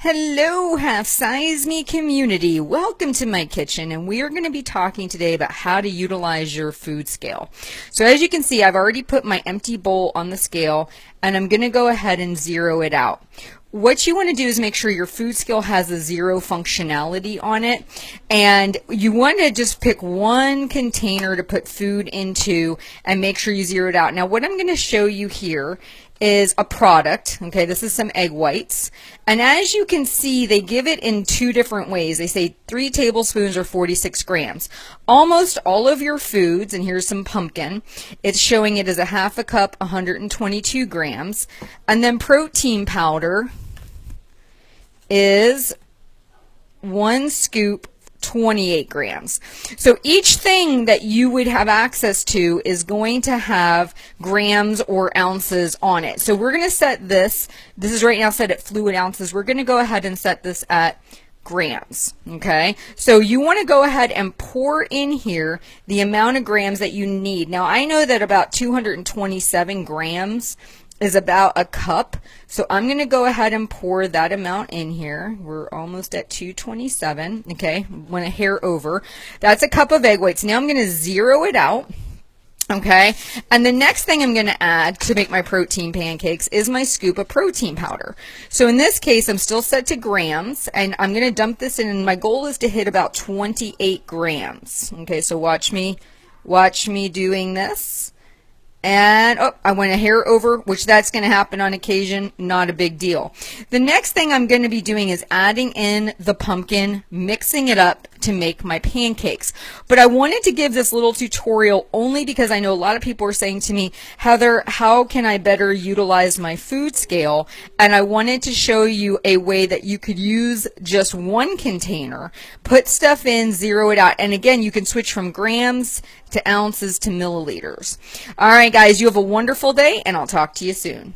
Hello, Half Size Me community. Welcome to my kitchen, and we are going to be talking today about how to utilize your food scale. So as you can see, I've already put my empty bowl on the scale, and I'm going to go ahead and zero it out. What you want to do is make sure your food scale has a zero functionality on it, and you want to just pick one container to put food into and make sure you zero it out. Now what I'm going to show you here is a product. Okay, this is some egg whites, and as you can see, they give it in two different ways. They say 3 tablespoons or 46 grams. Almost all of your foods, and here's some pumpkin, it's showing it as a half a cup, 122 grams, and then protein powder is 1 scoop, 28 grams. So each thing that you would have access to is going to have grams or ounces on it. So we're going to set this is right now set at fluid ounces. We're going to go ahead and set this at grams. Okay, so you want to go ahead and pour in here the amount of grams that you need. Now I know that about 227 grams is about a cup, so I'm going to go ahead and pour that amount in here. We're almost at 227. Okay, went a hair over. That's a cup of egg whites. Now I'm going to zero it out. Okay, and the next thing I'm going to add to make my protein pancakes is my scoop of protein powder. So in this case, I'm still set to grams, and I'm going to dump this in, and my goal is to hit about 28 grams. Okay, so watch me doing this. And oh, I went a hair over, which that's going to happen on occasion, not a big deal. The next thing I'm going to be doing is adding in the pumpkin, mixing it up to make my pancakes. But I wanted to give this little tutorial only because I know a lot of people are saying to me, Heather, how can I better utilize my food scale? And I wanted to show you a way that you could use just one container, put stuff in, zero it out. And again, you can switch from grams to ounces to milliliters. All right, guys, you have a wonderful day, and I'll talk to you soon.